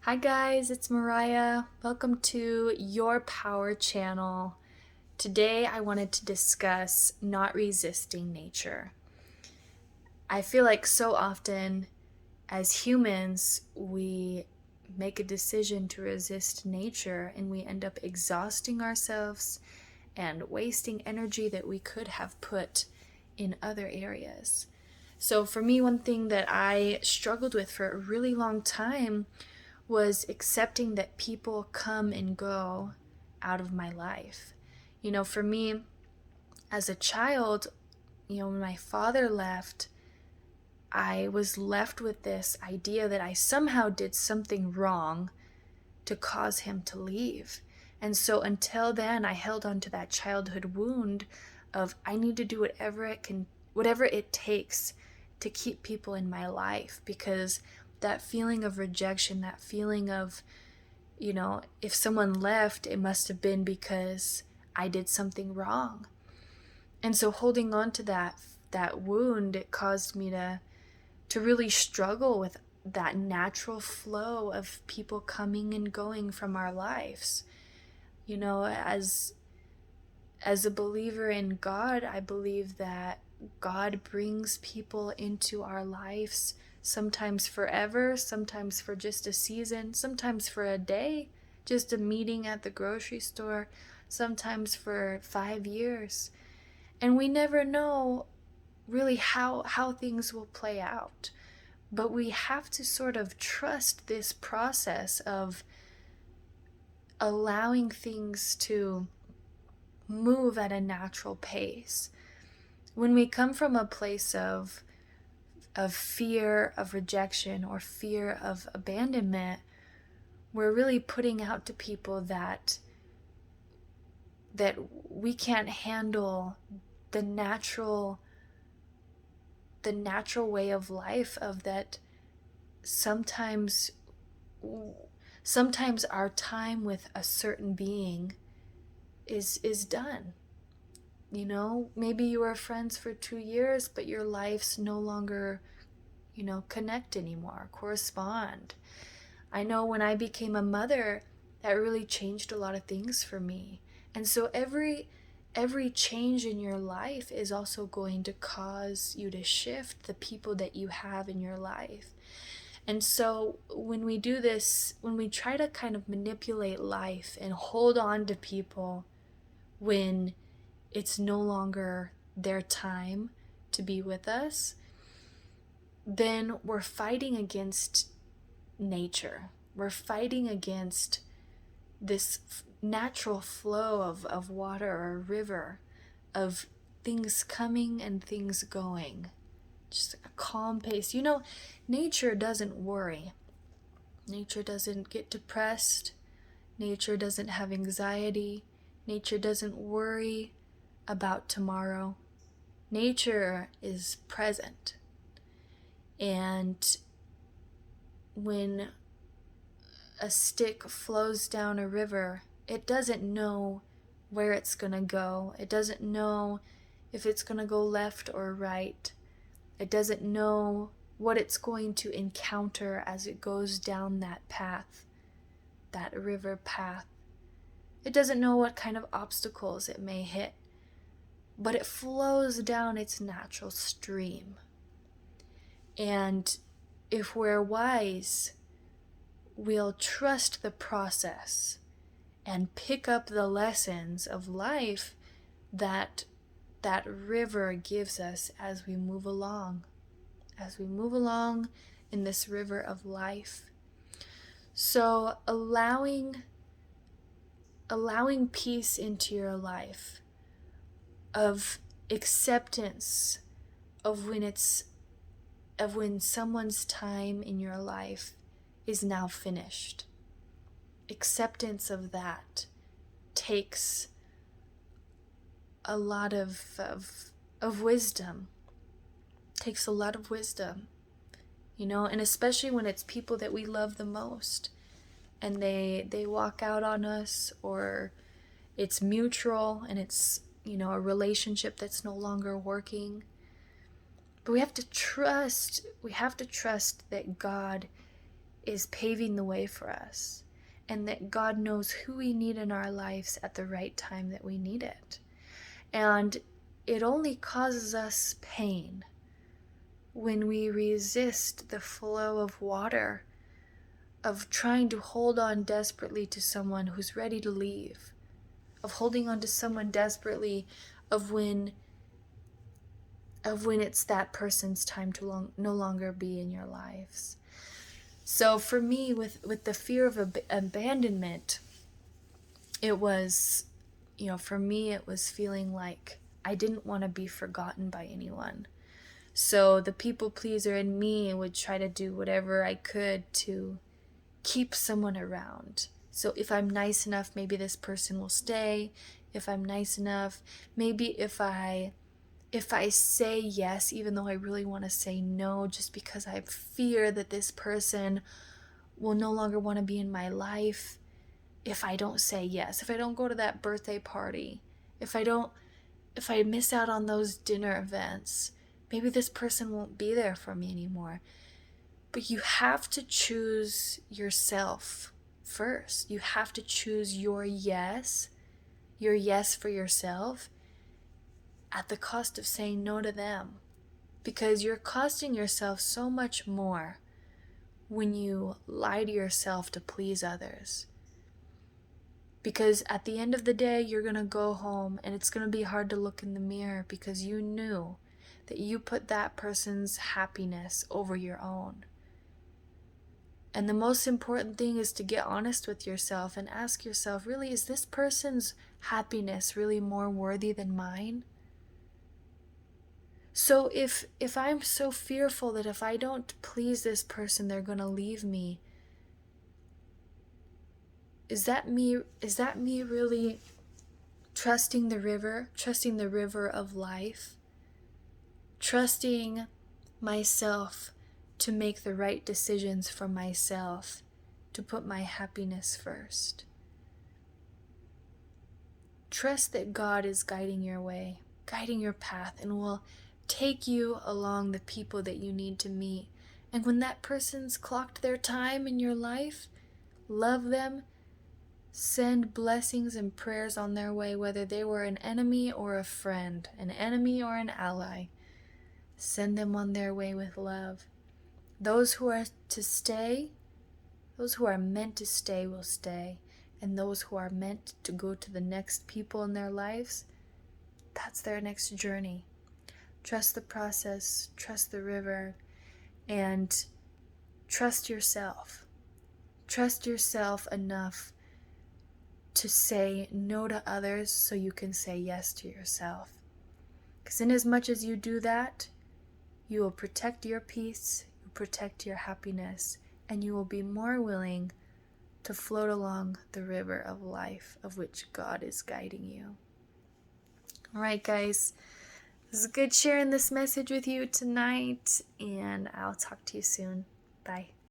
Hi guys, it's Mariah. Welcome to Your Power channel. Today I wanted to discuss not resisting nature. I feel like so often as humans we make a decision to resist nature and we end up exhausting ourselves and wasting energy that we could have put in other areas. So for me, one thing that I struggled with for a really long time was accepting that people come and go out of my life. For me, as a child, when my father left, I was left with this idea that I somehow did something wrong to cause him to leave. And so until then, I held on to that childhood wound of I need to do whatever it takes to keep people in my life, because that feeling of rejection, that feeling of, if someone left, it must have been because I did something wrong. And so holding on to that wound, it caused me to really struggle with that natural flow of people coming and going from our lives. As a believer in God, I believe that God brings people into our lives, sometimes forever, sometimes for just a season, sometimes for a day, just a meeting at the grocery store, sometimes for 5 years. And we never know really how things will play out. But we have to sort of trust this process of allowing things to move at a natural pace. When we come from a place of fear of rejection or fear of abandonment, we're really putting out to people that we can't handle the natural way of life, of that sometimes our time with a certain being is done. Maybe you were friends for 2 years, but your lives no longer, connect anymore, correspond. I know when I became a mother, that really changed a lot of things for me. And so every change in your life is also going to cause you to shift the people that you have in your life. And so when we do this, when we try to kind of manipulate life and hold on to people when it's no longer their time to be with us, then we're fighting against nature. We're fighting against this natural flow of water or a river, of things coming and things going. Just a calm pace. Nature doesn't worry. Nature doesn't get depressed. Nature doesn't have anxiety. Nature doesn't worry about tomorrow. Nature is present. And when a stick flows down a river, it doesn't know where it's going to go. It doesn't know if it's going to go left or right. It doesn't know what it's going to encounter as it goes down that path, that river path. It doesn't know what kind of obstacles it may hit, but it flows down its natural stream. And if we're wise, we'll trust the process and pick up the lessons of life that river gives us as we move along in this river of life. So allowing peace into your life, of acceptance of when someone's time in your life is now finished. Acceptance of that takes a lot of wisdom. Takes a lot of wisdom, and especially when it's people that we love the most and they walk out on us, or it's mutual and it's, a relationship that's no longer working. But we have to trust that God is paving the way for us, and that God knows who we need in our lives at the right time that we need it. And it only causes us pain when we resist the flow of water, of trying to hold on desperately to someone who's ready to leave, of holding on to someone desperately, of when it's that person's time to no longer be in your lives. So for me, with the fear of abandonment, it was, for me, it was feeling like I didn't want to be forgotten by anyone. So the people pleaser in me would try to do whatever I could to keep someone around. So if I'm nice enough, maybe this person will stay. If I'm nice enough, maybe if I say yes, even though I really want to say no, just because I fear that this person will no longer want to be in my life. If I don't say yes, if I don't go to that birthday party, if I miss out on those dinner events, maybe this person won't be there for me anymore. But you have to choose yourself first. You have to choose your yes for yourself, at the cost of saying no to them. Because you're costing yourself so much more when you lie to yourself to please others. Because at the end of the day, you're going to go home and it's going to be hard to look in the mirror because you knew that you put that person's happiness over your own. And the most important thing is to get honest with yourself and ask yourself, really, is this person's happiness really more worthy than mine? So if I'm so fearful that if I don't please this person, they're going to leave me, is that me really trusting the river of life? Trusting myself to make the right decisions for myself, to put my happiness first. Trust that God is guiding your way, guiding your path, and will take you along the people that you need to meet. And when that person's clocked their time in your life, love them, send blessings and prayers on their way, whether they were an enemy or a friend, an enemy or an ally. Send them on their way with love. Those who are to stay, those who are meant to stay will stay. And those who are meant to go to the next people in their lives, that's their next journey. Trust the process, trust the river, and trust yourself. Trust yourself enough to say no to others so you can say yes to yourself. Because in as much as you do that, you will protect your peace, you protect your happiness, and you will be more willing to float along the river of life of which God is guiding you. All right, guys. It was good sharing this message with you tonight, and I'll talk to you soon. Bye.